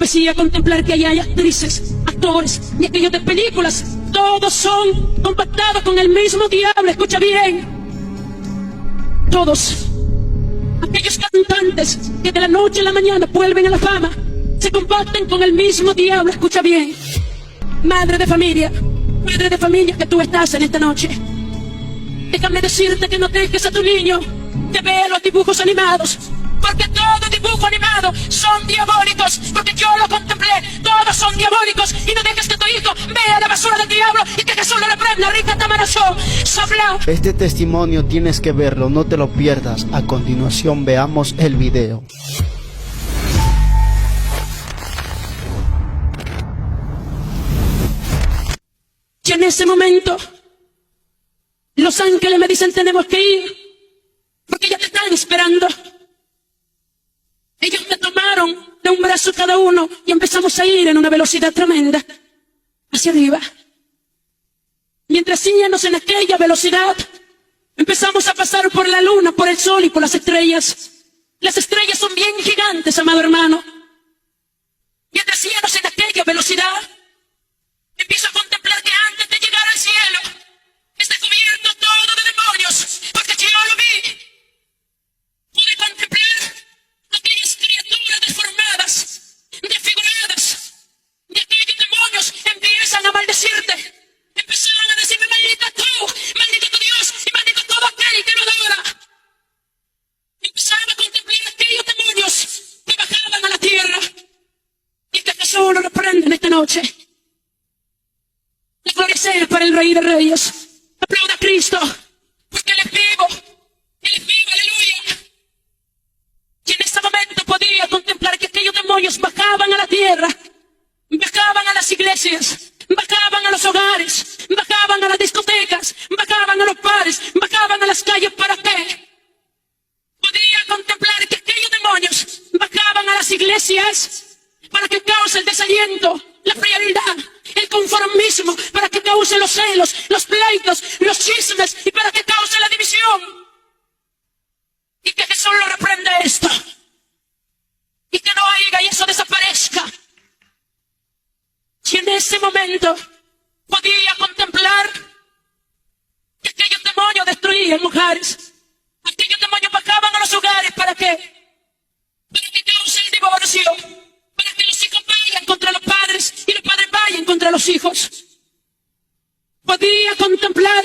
Empecé a contemplar que allá hay actrices, actores y aquellos de películas. Todos son compactados con el mismo diablo. Escucha bien. Todos. Aquellos cantantes que de la noche a la mañana vuelven a la fama, se compactan con el mismo diablo. Escucha bien. Madre de familia que tú estás en esta noche, déjame decirte que no dejes a tu niño que vea los dibujos animados, porque todo dibujo animado son diabólicos, porque yo lo contemplé, todos son diabólicos, y no dejes que tu hijo vea la basura del diablo y que Jesús lo reprenda. Rica Tamarashó, Sabla. Este testimonio tienes que verlo, no te lo pierdas. A continuación veamos el video. Y en ese momento los ángeles me dicen: tenemos que ir, porque ya te están esperando. Ellos me tomaron de un brazo cada uno y empezamos a ir en una velocidad tremenda hacia arriba. Mientras íbamos en aquella velocidad, empezamos a pasar por la luna, por el sol y por las estrellas. Las estrellas son bien gigantes, amado hermano. Mientras íbamos en aquella velocidad, empiezo a contemplar que antes de llegar al cielo está cubierto todo de demonios, porque yo lo vi. Pude contemplar aquellas criaturas deformadas, desfiguradas, y aquellos demonios empiezan a maldecirte. Empezaron a decirme: maldito tu Dios, y maldito todo aquel que lo adora. Empezaron a contemplar aquellos demonios que bajaban a la tierra, y que Jesús lo reprende en esta noche. La gloria sea para el Rey de Reyes. Aplauda a Cristo, porque Él es vivo, aleluya. Y en ese momento podía contemplar que aquellos demonios bajaban a la tierra, bajaban a las iglesias, bajaban a los hogares, bajaban a las discotecas, bajaban a los bares, bajaban a las calles. ¿Para qué? Podía contemplar que aquellos demonios bajaban a las iglesias para que cause el desaliento, la frialdad, el conformismo, para que cause los celos, los pleitos, los chismes, y para que cause la división. Y que Jesús lo reprenda esto, y que no haya y eso desaparezca. Y en ese momento podía contemplar que aquellos demonios destruían mujeres, aquellos demonios bajaban a los hogares. ¿Para qué? Para que cause el divorcio, para que los hijos vayan contra los padres y los padres vayan contra los hijos. Podía contemplar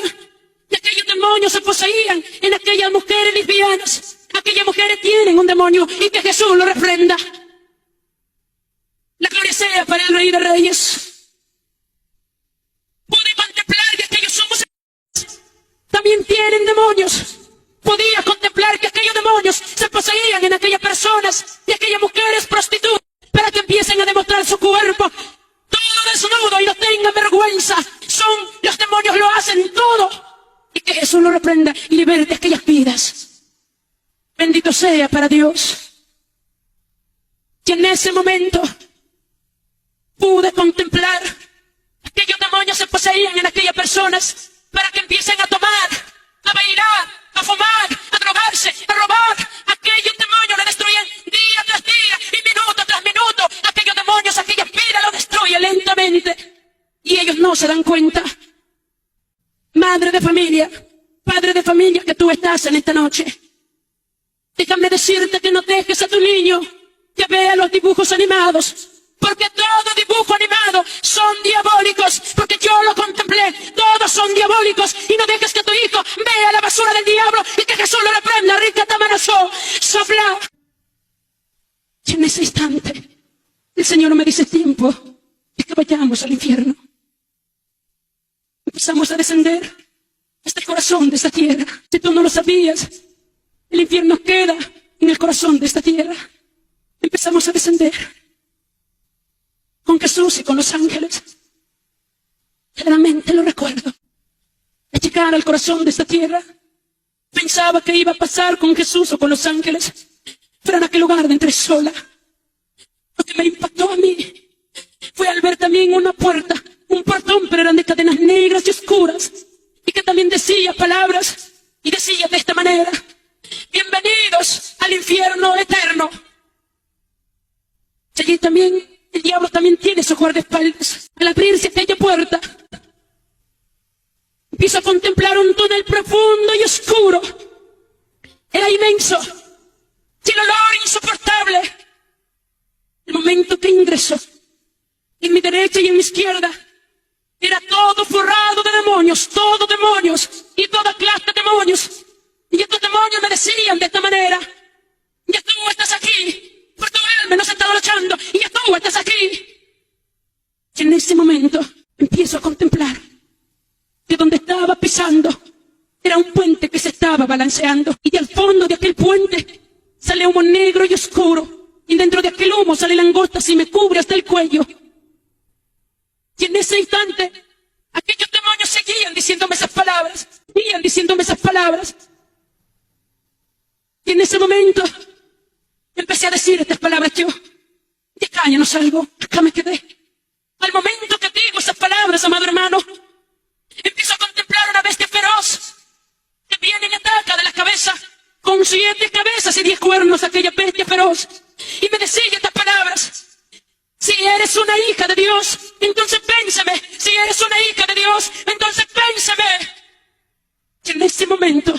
que aquellos demonios se poseían en aquellas mujeres lesbianas. Aquellas mujeres tienen un demonio, y que Jesús lo reprenda. La gloria sea para el Rey de Reyes. Pude contemplar que aquellos homosexuales también tienen demonios. Podía contemplar que aquellos demonios se poseían en aquellas personas y aquellas mujeres prostitutas, para que empiecen a demostrar su cuerpo todo desnudo y no tengan vergüenza. Los demonios lo hacen todo, y que Jesús lo reprenda y libere de aquellas vidas. Bendito sea para Dios. Y en ese momento pude contemplar aquellos demonios se poseían en aquellas personas, para que empiecen a tomar, a bailar, a fumar, a drogarse, a robar. Aquellos demonios lo destruyen día tras día y minuto tras minuto. Aquellos demonios, aquellas vidas lo destruyen lentamente, y ellos no se dan cuenta. Madre de familia, padre de familia que tú estás en esta noche, déjame decirte que no dejes a tu niño que vea los dibujos animados, porque todo dibujo animado son diabólicos, porque yo lo contemplé, todos son diabólicos, y no dejes que tu hijo vea la basura del diablo y que Jesús lo reprenda. Rica Tamarashó, Sabla. Y en ese instante el Señor me dice: tiempo de que vayamos al infierno. Empezamos a descender hasta el corazón de esta tierra. Si tú no lo sabías, el infierno queda en el corazón de esta tierra. Empezamos a descender con Jesús y con los ángeles. Claramente lo recuerdo. Al llegar al corazón de esta tierra, pensaba que iba a pasar con Jesús o con los ángeles, pero en aquel lugar de entre sola. Lo que me impactó a mí fue al ver también una puerta, un portón, pero eran de cadenas negras y oscuras, y que también decía palabras, y decía de esta manera: bienvenidos al infierno eterno. Y allí también el diablo también tiene su guardaespaldas. Al abrirse aquella puerta, empiezo a contemplar un túnel profundo y oscuro. Era inmenso, y el olor insoportable. El momento que ingresó, en mi derecha y en mi izquierda, era todo forrado de demonios, todo demonios, y toda clase de demonios. Y estos demonios me decían de esta manera: ya tú estás aquí, por tu alma nos estado luchando, y ya tú estás aquí. Y en ese momento empiezo a contemplar que donde estaba pisando era un puente que se estaba balanceando, y al fondo de aquel puente sale humo negro y oscuro, y dentro de aquel humo sale langostas y me cubre hasta el cuello. Y en ese instante aquellos demonios seguían diciéndome esas palabras, seguían diciéndome esas palabras. Y en ese momento empecé a decir estas palabras yo: de acá ya no salgo, acá me quedé. Al momento que digo esas palabras, amado hermano, empiezo a contemplar una bestia feroz que viene y me ataca de la cabeza, con 7 cabezas y 10 cuernos, aquella bestia feroz. Y me decía estas palabras: si eres una hija de Dios, entonces vénseme. Si eres una hija de Dios, entonces vénseme. Y en ese momento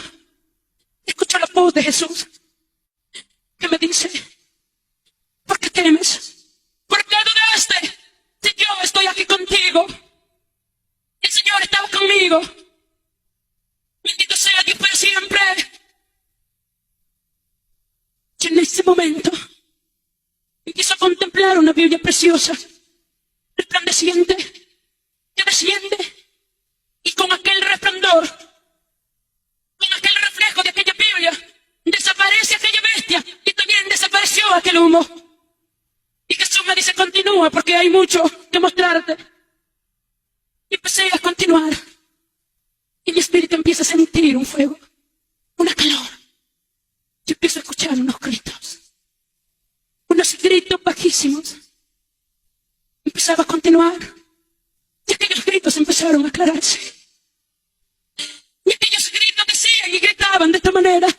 escucho la voz de Jesús que me dice: ¿por qué temes? ¿Por qué dudaste? Si yo estoy aquí contigo. El Señor estaba conmigo. Bendito sea Dios por siempre. Y en ese momento empiezo a contemplar una Biblia preciosa, resplandeciente, que desciende, y con aquel resplandor, con aquel reflejo de aquella Biblia, desaparece aquella bestia y también desapareció aquel humo. Y Jesús me dice: continúa porque hay mucho que mostrarte. Y empecé a continuar, y mi espíritu empieza a sentir un fuego, una calor. Yo empiezo a escuchar unos gritos bajísimos. Empezaba a continuar, y aquellos gritos empezaron a aclararse. Y aquellos gritos decían y gritaban de esta manera: ¡ay!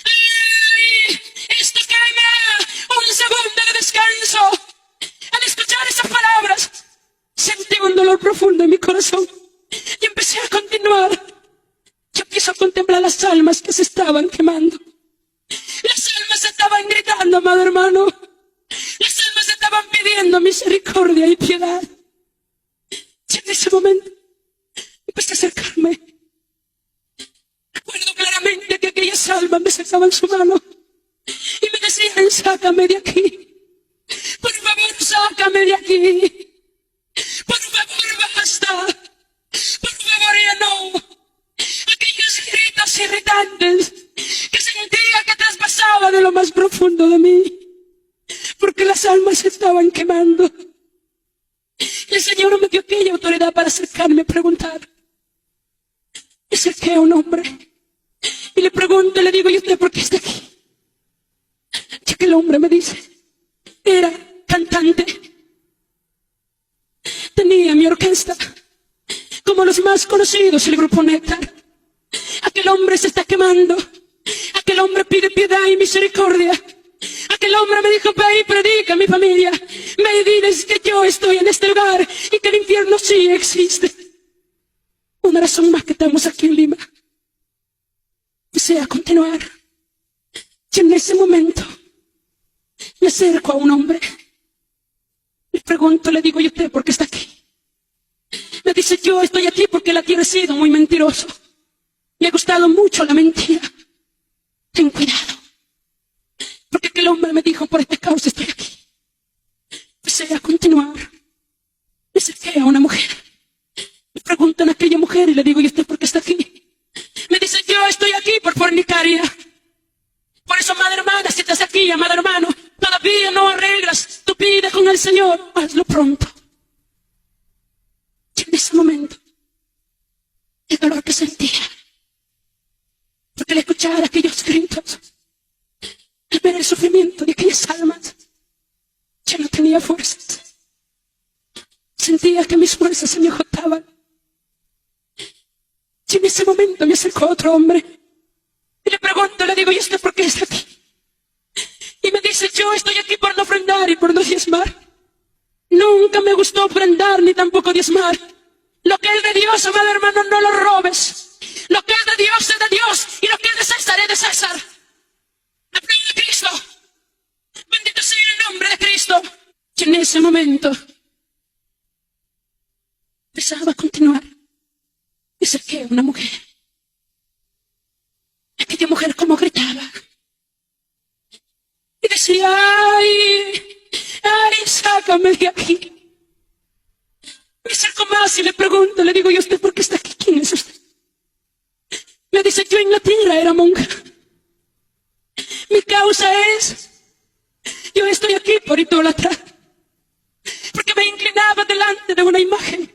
¡Ay! ¡Esto quema! ¡Un segundo de descanso! Al escuchar esas palabras, sentí un dolor profundo en mi corazón y empecé a continuar. Yo empiezo a contemplar las almas que se estaban quemando. Las almas estaban gritando, amado hermano. Las almas estaban pidiendo misericordia y piedad. Y en ese momento empecé a acercarme. Recuerdo claramente que aquellas almas me sacaban su mano y me decían: sácame de aquí. Por favor, sácame de aquí. Por favor, basta. Por favor, ya no. Aquellos gritos irritantes que sentía que traspasaba de lo más profundo de mí, porque las almas se estaban quemando. El Señor me dio aquella autoridad para acercarme a preguntar. Me acerqué a un hombre y le pregunto, le digo: ¿y usted por qué está aquí? Y aquel hombre me dice: era cantante, tenía mi orquesta como los más conocidos, el grupo Néctar. Aquel hombre se está quemando. Aquel hombre pide piedad y misericordia. Aquel hombre me dijo: ve y predica a mi familia. Ve y diles que yo estoy en este lugar y que el infierno sí existe. Una razón más que estamos aquí en Lima. Desea continuar. Y en ese momento me acerco a un hombre. Le pregunto, le digo: ¿y usted por qué está aquí? Me dice: yo estoy aquí porque la tierra ha sido muy mentiroso. Me ha gustado mucho la mentira. Ten cuidado. Porque aquel hombre me dijo: por esta causa estoy aquí. Empecé a continuar. Me acerqué a una mujer. Me preguntan a aquella mujer y le digo: ¿y usted por qué está aquí? Me dice: yo estoy aquí por fornicaria. Por eso, amada hermana, si estás aquí, amado hermano, todavía no arreglas tu vida con el Señor, hazlo pronto. Y en ese momento, el dolor que sentía, porque al escuchar aquellos gritos, al ver el sufrimiento de aquellas almas, yo no tenía fuerzas. Sentía que mis fuerzas se me agotaban. Y en ese momento me acercó otro hombre y le pregunto, le digo: ¿y usted por qué está aquí? Y me dice: yo estoy aquí por no ofrendar diezmar. Nunca me gustó ofrendar ni tampoco diezmar. Lo que es de Dios, amado hermano, no lo robes. Lo que es de Dios es de Dios, y lo que es de César es de César. Aplaude a Cristo. Bendito sea el nombre de Cristo. Y en ese momento empezaba a continuar. Me acerqué a una mujer. Aquella mujer como gritaba. Y decía, ay, sácame de aquí. Me acerco más y le pregunto, le digo, ¿y usted por qué está aquí? ¿Quién es usted? Me dice, yo en la tierra era monja. Mi causa es, yo estoy aquí por idolatrar. Porque me inclinaba delante de una imagen.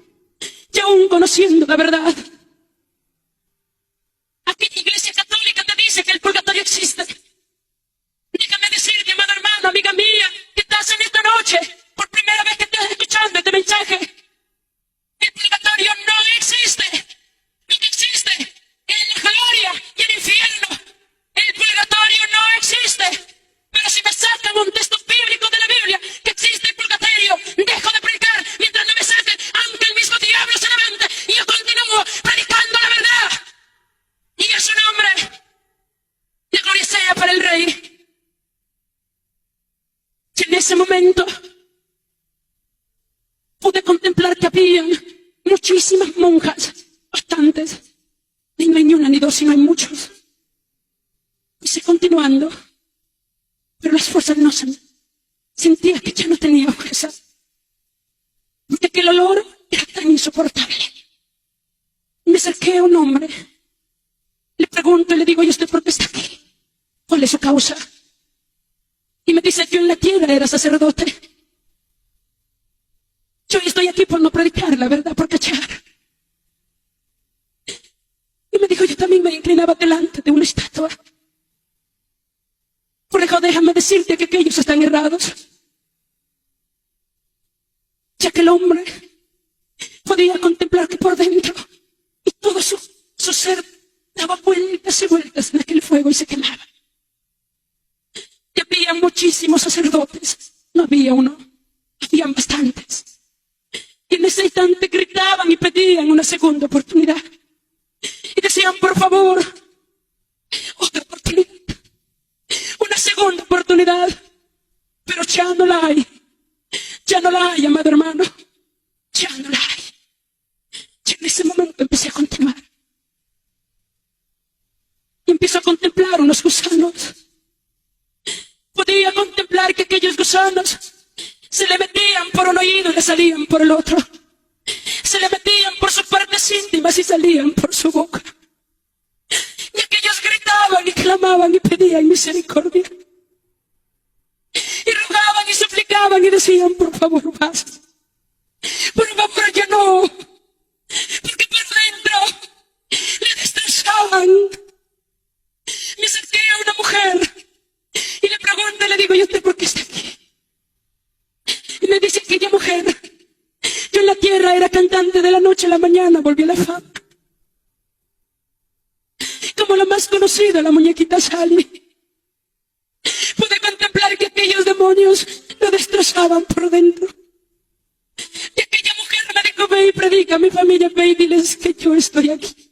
Y aún conociendo la verdad. Aquella iglesia católica te dice que el purgatorio existe. Déjame decirte, amado hermano, amiga mía, que estás en esta noche, por primera vez que estás escuchando este mensaje. El purgatorio no existe. Lo que existe es la gloria y el infierno. El purgatorio no existe. Pero si me sacan un texto bíblico de la Biblia que existe el purgatorio, dejo de predicar mientras no me saquen, aunque el mismo diablo se levante y yo continúo predicando la verdad. Y a su nombre, la gloria sea para el Rey. Y en ese momento pude contemplar que había muchísimas monjas, bastantes, y no hay ni una ni dos, sino hay muchos. Y seguí continuando, pero las fuerzas no se... Sentía que ya no tenía fuerza, porque aquel olor era tan insoportable. Me acerqué a un hombre, le pregunto y le digo, ¿y usted por qué está aquí? ¿Cuál es su causa? Y me dice, yo en la tierra era sacerdote. Yo estoy aquí por no predicar la verdad, por cachar. Y me dijo, yo también me inclinaba delante de una estatua. Por eso déjame decirte que aquellos están errados. Ya que el hombre podía contemplar que por dentro y todo su ser daba vueltas y vueltas en aquel fuego y se quemaba. Y había muchísimos sacerdotes, no había uno, habían bastantes. Y en ese instante gritaban y pedían una segunda oportunidad. Y decían, por favor, otra oportunidad, una segunda oportunidad. Pero ya no la hay, amado hermano, ya no la hay. Y en ese momento empecé a continuar. Y empiezo a contemplar unos gusanos. Podía contemplar que aquellos gusanos se le metían por un oído y le salían por el otro. Se le metían por sus partes íntimas y salían por su boca. Y aquellos gritaban y clamaban y pedían misericordia. Y rogaban y suplicaban y decían, por favor, basta. Por favor, ya no. Porque por dentro le destrozaban. Me acerqué a una mujer y le pregunto, le digo, ¿y usted por qué está aquí? Y me dice, aquella mujer, yo en la tierra era cantante de la noche a la mañana, volví a la fama. Como la más conocida, la muñequita Sally. Pude contemplar que aquellos demonios lo destrozaban por dentro. Y aquella mujer me dijo, ve y predica a mi familia, ve y diles que yo estoy aquí.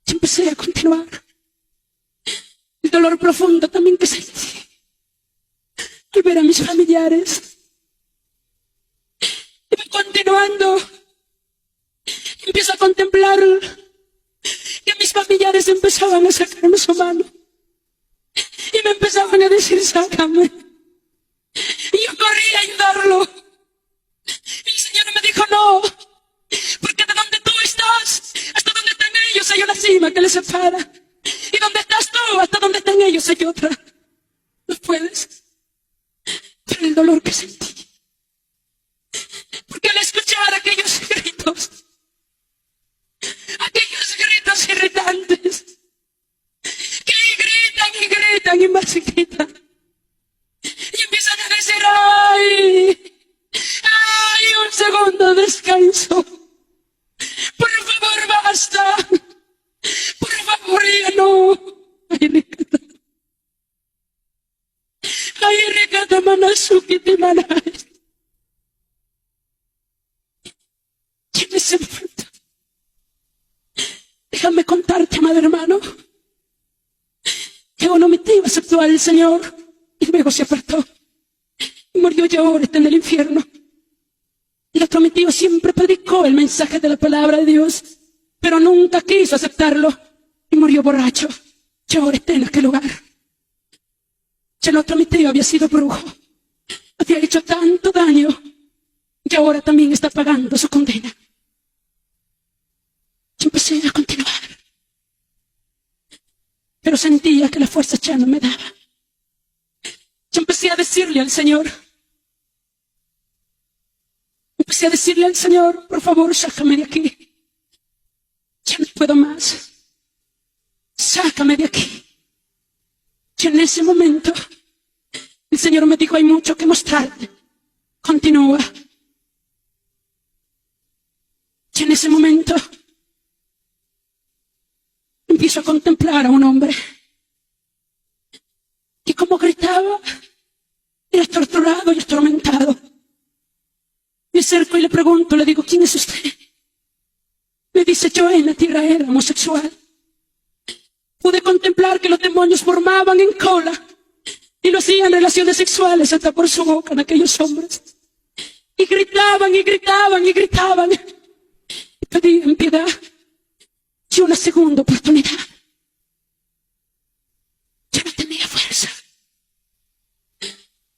Y empecé a continuar. El dolor profundo también que sentí al ver a mis familiares. Y continuando, empiezo a contemplar que mis familiares empezaban a sacarme su mano. Y me empezaban a decir, sácame. Y yo corrí a ayudarlo. Y el Señor me dijo, no, porque de donde tú estás, hasta donde están ellos hay una cima que les separa. Y donde estás tú, hasta donde están ellos hay otra. No puedes. Pero el dolor que sentí. Porque al escuchar aquellos gritos irritantes, que gritan y más gritan. Y empiezan a decir, ay, un segundo de descanso. Por favor, basta. Por favor, ya no. Ay, Ricardo. Ay, Ricardo. Y en ese momento, déjame contarte, amado hermano, que uno de mis tíos aceptó al Señor y luego se apartó y murió, y ahora está en el infierno. El otro mi tío siempre predicó el mensaje de la palabra de Dios, pero nunca quiso aceptarlo y murió borracho, y ahora está en aquel lugar. Y el otro mi tío había sido brujo, había hecho tanto daño y ahora también está pagando su condena. Y empecé a continuar, pero sentía que la fuerza ya no me daba. Yo empecé a decirle al Señor, por favor, sácame de aquí. Ya no puedo más. Sácame de aquí. Y en ese momento, el Señor me dijo, hay mucho que mostrarte. Continúa. Y en ese momento, empiezo a contemplar a un hombre que, como gritaba, era torturado y atormentado. Me acerco y le pregunto, le digo, ¿quién es usted? Me dice, yo en la tierra era homosexual. Pude contemplar que los demonios formaban en cola y lo hacían relaciones sexuales hasta por su boca en aquellos hombres. Y gritaban y gritaban y gritaban. Y pedían piedad y una segunda oportunidad. Yo no tenía fuerza,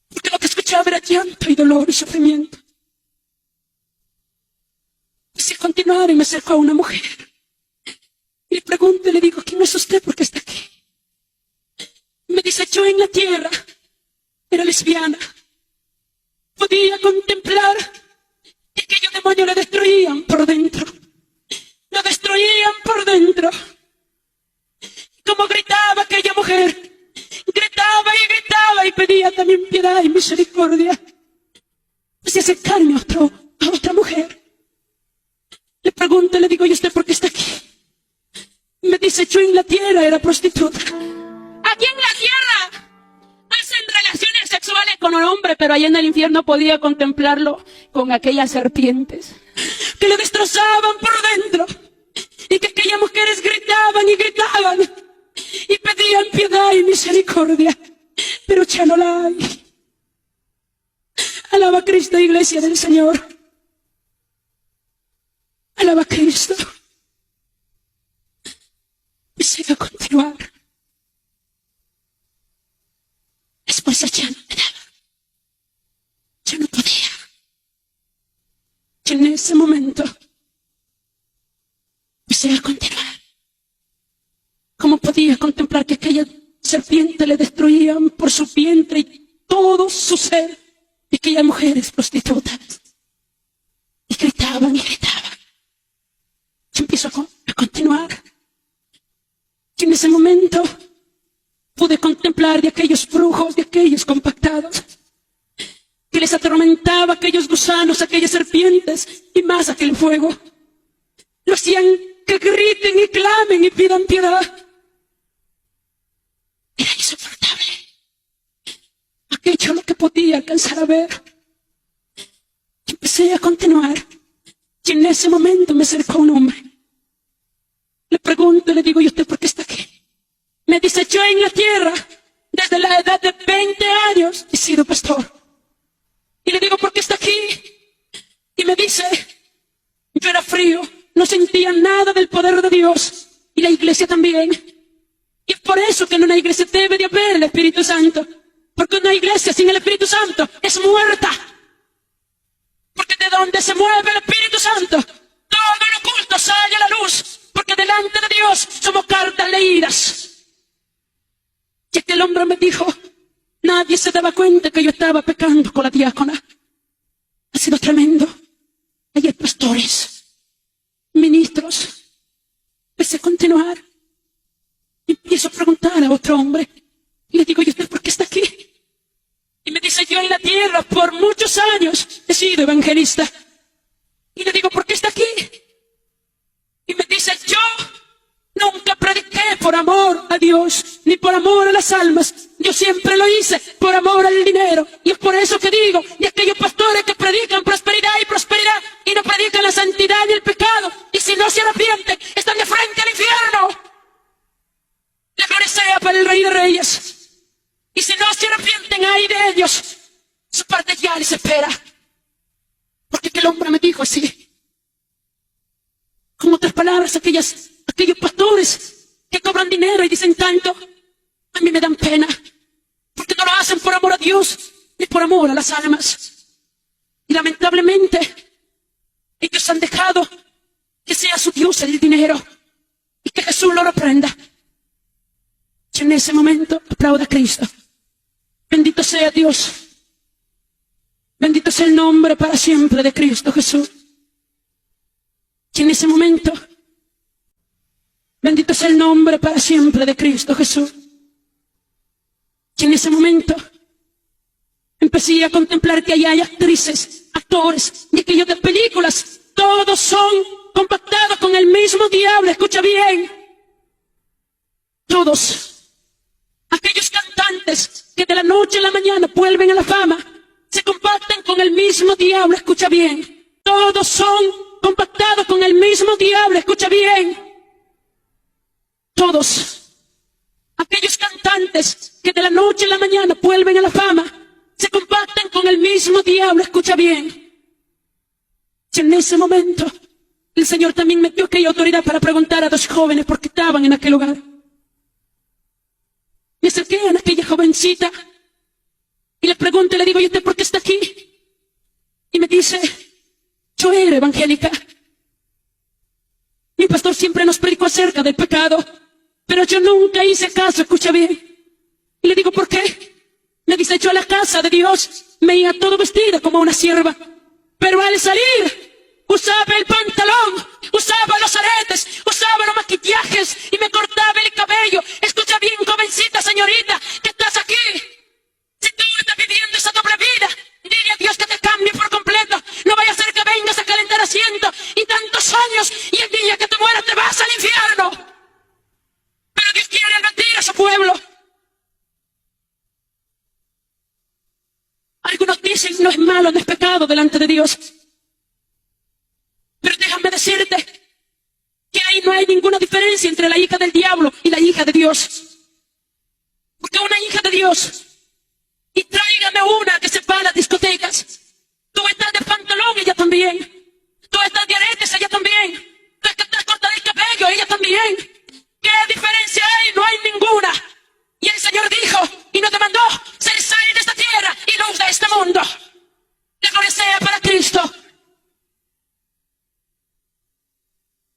porque lo que escuchaba era llanto y dolor y sufrimiento. Quise continuar y me acerco a una mujer. Y le pregunto y le digo, ¿quién es usted? ¿Por qué está aquí? Me dice, yo en la tierra era lesbiana. Podía contemplar que aquellos demonios le destruían por dentro. Lo destruían por dentro. Como gritaba aquella mujer, gritaba y pedía también piedad y misericordia. Quise acercarme a otra mujer. Le pregunto, le digo, ¿y usted por qué está aquí? Me dice, yo en la tierra era prostituta. Aquí en la tierra hacen relaciones sexuales con un hombre, pero allá en el infierno podía contemplarlo con aquellas serpientes que le destrozaban por dentro, y que aquellas mujeres gritaban y gritaban y pedían piedad y misericordia, pero ya no la hay. Alaba a Cristo, iglesia del Señor. Alaba a Cristo. Y sigue a continuar. Después ya no me daba. Yo no podía. Y en ese momento empecé a continuar. ¿Cómo podía contemplar que aquella serpiente le destruían por su vientre y todo su ser? Y aquellas mujeres prostitutas. Y gritaban y gritaban. Yo empiezo a continuar. Y en ese momento pude contemplar de aquellos brujos, de aquellos compactados, que les atormentaba aquellos gusanos, aquellas serpientes y más aquel fuego. Lo hacían que griten y clamen y pidan piedad. Era insoportable. Aquello lo que podía alcanzar a ver. Y empecé a continuar. Y en ese momento me acercó un hombre. Le pregunto, le digo, ¿y usted por qué está aquí? Me dice, yo en la tierra, desde la edad de 20 años, he sido pastor. Y le digo, ¿por qué está aquí? Y me dice, yo era frío, no sentía nada del poder de Dios. Y la iglesia también. Y es por eso que en una iglesia debe de haber el Espíritu Santo. Porque una iglesia sin el Espíritu Santo es muerta. Porque de donde se mueve el Espíritu Santo, todo lo oculto sale a la luz. Porque delante de Dios somos cartas leídas. Y aquel hombre me dijo, nadie se daba cuenta que yo estaba pecando con la diácona. Ha sido tremendo. Hay pastores, ministros. Empecé a continuar. Y empiezo a preguntar a otro hombre. Y le digo, ¿y usted por qué está aquí? Y me dice, yo en la tierra por muchos años he sido evangelista. Y le digo, ¿por qué está aquí? Y me dice, yo nunca prediqué por amor a Dios, ni ni por amor a las almas. Yo siempre lo hice por amor al dinero. Y es por eso que digo, y aquellos pastores que predican prosperidad y no predican la santidad y el pecado, y si no se arrepienten, están de frente al infierno. La gloria sea para el Rey de Reyes. Y si no se arrepienten, ay de ellos, su parte ya les espera. Porque aquel hombre me dijo así. Con otras palabras, aquellos pastores que cobran dinero y dicen tanto, a mí me dan pena. Porque no lo hacen por amor a Dios, ni por amor a las almas. Y lamentablemente, ellos han dejado que sea su Dios el dinero. Y que Jesús lo reprenda. Y en ese momento, aplauda a Cristo. Bendito sea Dios. Bendito sea el nombre para siempre de Cristo Jesús. Y en ese momento, bendito sea el nombre para siempre de Cristo Jesús. Y en ese momento, empecé a contemplar que allá hay actrices, actores y aquellos de películas. Todos son compactados con el mismo diablo. Escucha bien. Todos. Aquellos cantantes que de la noche a la mañana vuelven a la fama, se compactan con el mismo diablo. Escucha bien. Todos son compactados con el mismo diablo. Escucha bien. Todos. Aquellos cantantes que de la noche a la mañana vuelven a la fama, se compactan con el mismo diablo. Escucha bien. Y en ese momento, el Señor también me dio aquella autoridad para preguntar a dos jóvenes por qué estaban en aquel lugar. Me acerqué a aquella jovencita y le pregunto y le digo, ¿y usted por qué está aquí? Y me dice, yo era evangélica. Mi pastor siempre nos predicó acerca del pecado, pero yo nunca hice caso. Escucha bien. Y le digo, ¿por qué? Me dice, yo a la casa de Dios me iba todo vestido como una sierva, pero al salir usaba el pantalón, usaba los aretes, usaba los maquillajes y me cortaba el cabello. Escucha bien, jovencita, señorita, que estás aquí. Si tú estás viviendo esa doble vida, dile a Dios que te cambie por completo. No vaya a ser que vengas a calentar asiento y tantos años y el día que te mueras te vas al infierno. Pero Dios quiere advertir a su pueblo. Algunos dicen, no es malo, no es pecado delante de Dios. Pero déjame decirte que ahí no hay ninguna diferencia entre la hija del diablo y la hija de Dios. Porque una hija de Dios, y tráigame una que se va a las discotecas. Tú estás de pantalón, ella también. Tú estás de aretes, ella también. Tú estás cortada el cabello, ella también. ¿Qué diferencia hay? No hay ninguna. Y el Señor dijo, y nos demandó ser sal de esta tierra y luz de este mundo. La gloria sea para Cristo.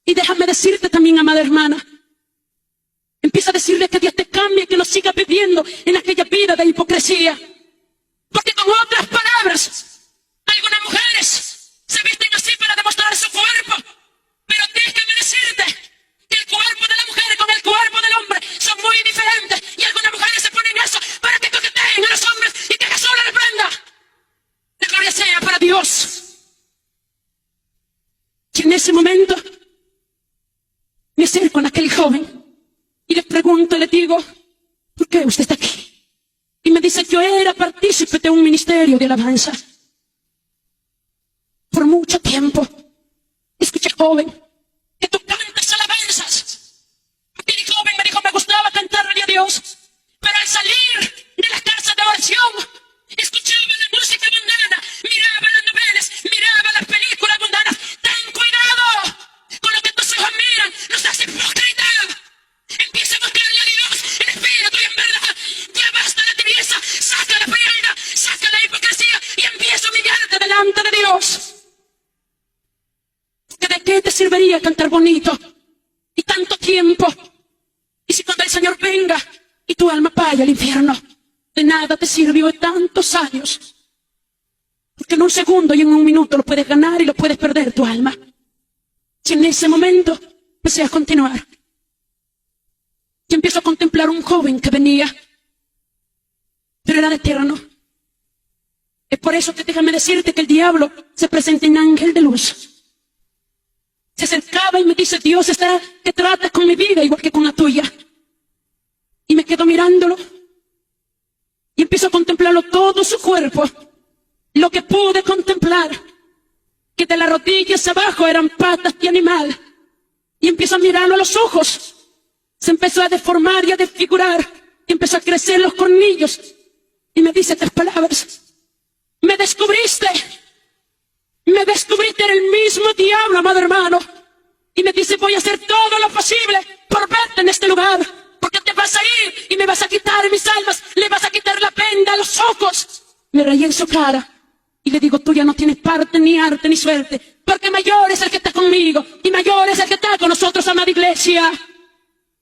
Y déjame decirte también, amada hermana, empieza a decirle que Dios te cambie, que no sigas viviendo en aquella vida de hipocresía. Porque con otras palabras, algunas mujeres se visten así para demostrar su cuerpo. Pero déjame decirte que el cuerpo de la mujer con el cuerpo del hombre son muy diferentes. Y algunas mujeres se ponen eso para que coqueteen a los hombres y que Jesús le reprenda. La gloria sea para Dios. Y en ese momento me acerco a aquel joven y le pregunto, le digo, ¿por qué usted está aquí? Y me dice, yo era partícipe de un ministerio de alabanza por mucho tiempo. Escucha, joven, que tú cantas alabanzas. Aquel joven me dijo, me gustaba cantarle a Dios, pero al salir de la casa de oración, escuchaba la música mundana, miraba las novelas, miraba las películas mundanas. Ten cuidado con lo que tus ojos miran, no seas hipócrita. Empieza a buscarle a Dios en espíritu y en verdad. Ya basta la tibieza, saca la frialdad, saca la hipocresía y empieza a humillarte delante de Dios. Porque ¿de qué te serviría cantar bonito y tanto tiempo? Y si cuando el Señor venga y tu alma vaya al infierno, de nada te sirvió tantos años. Porque en un segundo y en un minuto lo puedes ganar y lo puedes perder tu alma. Y en ese momento empecé a continuar. Y empiezo a contemplar un joven que venía, pero era de eterno. Es por eso que déjame decirte que el diablo se presenta en ángel de luz. Se acercaba y me dice, Dios está que trata con mi vida igual que con la tuya. Y me quedo mirándolo. Y empiezo a contemplarlo todo su cuerpo. Lo que pude contemplar, que de las rodillas abajo eran patas de animal. Y empiezo a mirarlo a los ojos. Se empezó a deformar y a desfigurar. Y empezó a crecer los cornillos. Y me dice estas palabras. Me descubriste. Me descubriste, era el mismo diablo, amado hermano. Y me dice, voy a hacer todo lo posible por verte en este lugar. Porque te vas a ir y me vas a quitar mis almas. Le vas a quitar la venda a los ojos. Me reí en su cara. Y le digo, tú ya no tienes parte, ni arte, ni suerte. Porque mayor es el que está conmigo. Y mayor es el que está con nosotros, amada iglesia.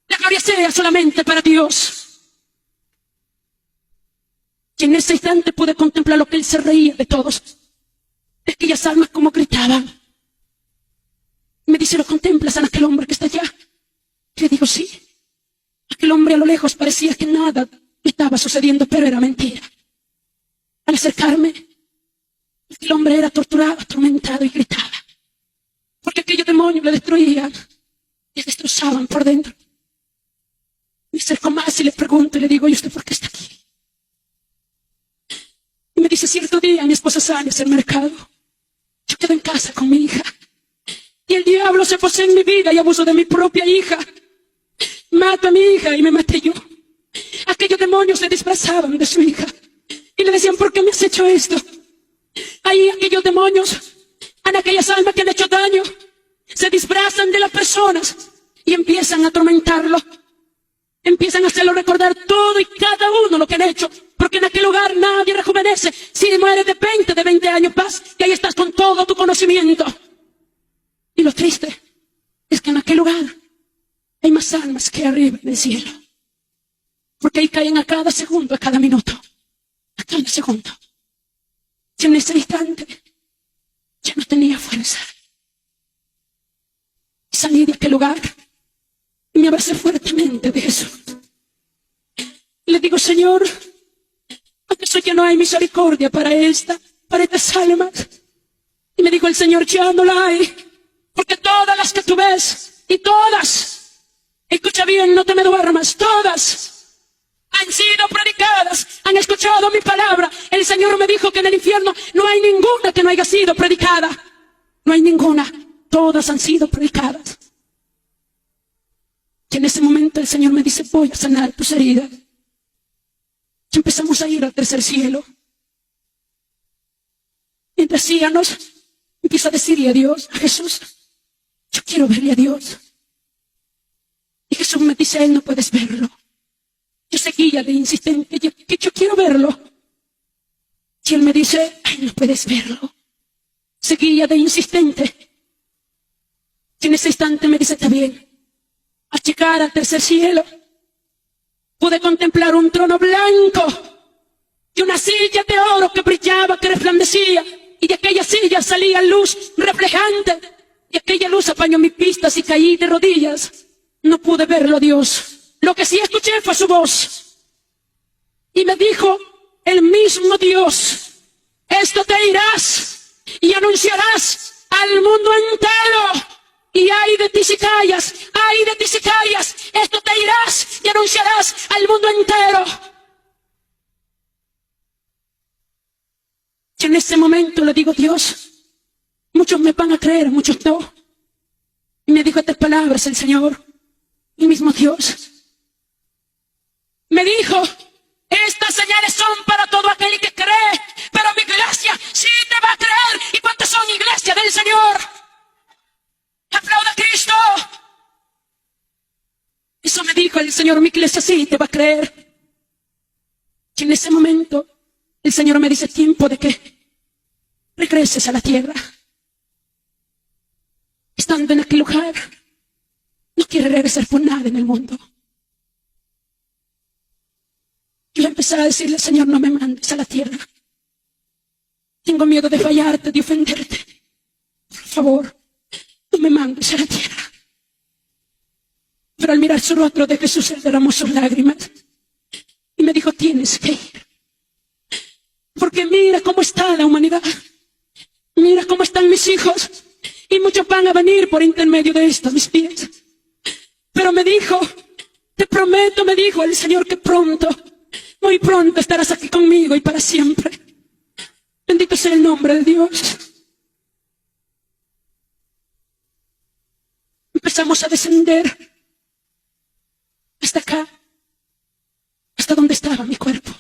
La gloria sea solamente para Dios. Y en ese instante pude contemplar lo que él se reía de todos. De aquellas almas como gritaban. Me dice, ¿lo contemplas a aquel hombre que está allá? Y le digo, sí. Aquel hombre a lo lejos parecía que nada estaba sucediendo, pero era mentira. Al acercarme, aquel hombre era torturado, atormentado y gritaba. Porque aquellos demonios le destruían, le destrozaban por dentro. Me acerco más y le pregunto y le digo, ¿y usted por qué está aquí? Y me dice, cierto día mi esposa sale a hacer mercado. Yo quedo en casa con mi hija. Y el diablo se posee en mi vida y abuso de mi propia hija. Mato a mi hija y me maté yo. Aquellos demonios se disfrazaban de su hija. Y le decían, ¿por qué me has hecho esto? Ahí aquellos demonios, en aquellas almas que han hecho daño, se disfrazan de las personas y empiezan a atormentarlo. Empiezan a hacerlo recordar todo y cada uno lo que han hecho. Porque en aquel lugar nadie rejuvenece. Si mueres de 20 años, vas y ahí estás con todo tu conocimiento. Y lo triste es que en aquel lugar hay más almas que arriba en el cielo. Porque ahí caen a cada segundo, a cada minuto, a cada segundo. Y en ese instante ya no tenía fuerza. Y salí de aquel lugar y me abracé fuertemente de Jesús. Y le digo, Señor, ¿acaso ya no hay misericordia para estas almas? Y me dijo el Señor, ya no la hay. Porque todas las que tú ves, y todas, escucha bien, no te me duermas, todas han sido predicadas, han escuchado mi palabra. El Señor me dijo que en el infierno no hay ninguna que no haya sido predicada. No hay ninguna, todas han sido predicadas. Y en ese momento el Señor me dice, voy a sanar tus heridas. Y empezamos a ir al tercer cielo. Mientras íbamos, empiezo a decirle a Dios, a Jesús, yo quiero verle a Dios. Y Jesús me dice, él no puedes verlo. Yo seguía de insistente, que yo quiero verlo. Y él me dice, ay, no puedes verlo. Seguía de insistente. Y en ese instante me dice, está bien. Al llegar al tercer cielo, pude contemplar un trono blanco y una silla de oro que brillaba, que resplandecía. Y de aquella silla salía luz reflejante. Y aquella luz apañó mis pistas y caí de rodillas. No pude verlo, Dios. Lo que sí escuché fue su voz. Y me dijo, el mismo Dios, esto te irás y anunciarás al mundo entero. Y ay de ti si callas, ay de ti si callas, esto te irás y anunciarás al mundo entero. Y en ese momento le digo, Dios, muchos me van a creer, muchos no. Y me dijo estas palabras el Señor, el mismo Dios. Me dijo, estas señales son para todo aquel que cree, pero mi iglesia sí te va a creer. ¿Y cuántas son iglesia del Señor? ¡Aplauda a Cristo! Eso me dijo el Señor, mi iglesia sí te va a creer. Y en ese momento el Señor me dice, tiempo de que regreses a la tierra. Estando en aquel lugar, no quiere regresar por nada en el mundo. Yo empecé a decirle, Señor, no me mandes a la tierra. Tengo miedo de fallarte, de ofenderte. Por favor, no me mandes a la tierra. Pero al mirar su rostro de Jesús, él derramó sus lágrimas. Y me dijo, tienes que ir. Porque mira cómo está la humanidad. Mira cómo están mis hijos. Y muchos van a venir por intermedio de estos mis pies. Pero me dijo, Te prometo, me dijo el Señor, que pronto, muy pronto estarás aquí conmigo y para siempre. Bendito sea el nombre de Dios. Empezamos a descender hasta acá, hasta donde estaba mi cuerpo.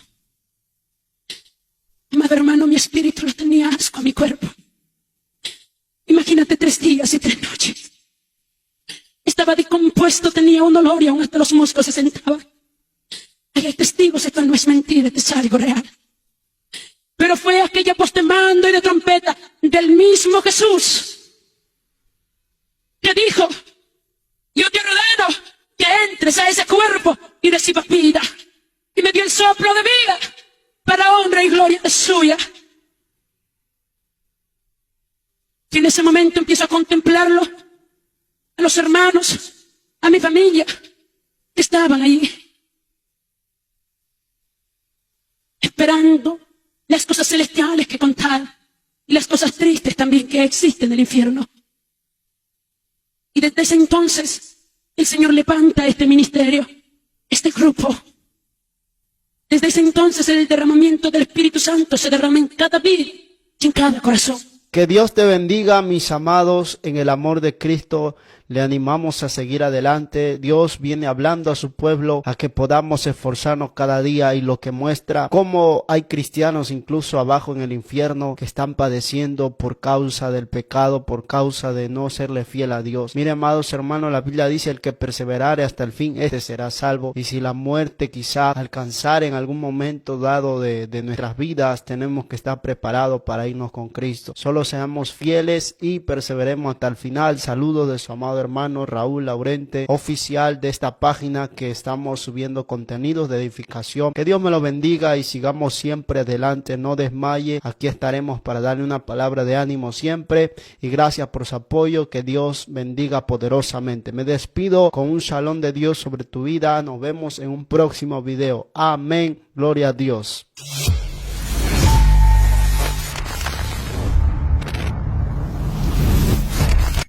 Amado hermano, mi espíritu lo tenía asco a mi cuerpo. Imagínate 3 días y 3 noches. Estaba decompuesto, tenía un olor y aún hasta los moscos se sentaban. Hay testigos, esto no es mentira, esto es algo real. Pero fue aquella voz de mando y de trompeta del mismo Jesús que dijo: yo te ordeno que entres a ese cuerpo y recibas vida. Y me dio el soplo de vida para honra y gloria de suya. Y en ese momento empiezo a contemplarlo, a los hermanos, a mi familia que estaban ahí, esperando las cosas celestiales que contar y las cosas tristes también que existen en el infierno. Y desde ese entonces el Señor levanta este ministerio, este grupo. Desde ese entonces el derramamiento del Espíritu Santo se derrama en cada vida y en cada corazón. Que Dios te bendiga, mis amados, en el amor de Cristo. Le animamos a seguir adelante. Dios viene hablando a su pueblo a que podamos esforzarnos cada día, y lo que muestra cómo hay cristianos incluso abajo en el infierno que están padeciendo por causa del pecado, por causa de no serle fiel a Dios. Mire, amados hermanos, la Biblia dice: el que perseverare hasta el fin, este será salvo. Y si la muerte quizá alcanzar en algún momento dado de nuestras vidas, tenemos que estar preparados para irnos con Cristo. Solo seamos fieles y perseveremos hasta el final. Saludos de su amado hermano Raúl Laurente, oficial de esta página que estamos subiendo contenidos de edificación. Que Dios me lo bendiga y sigamos siempre adelante, no desmaye. Aquí estaremos para darle una palabra de ánimo siempre, y gracias por su apoyo. Que Dios bendiga poderosamente. Me despido con un shalom de Dios sobre tu vida. Nos vemos en un próximo video. Amén. Gloria a Dios.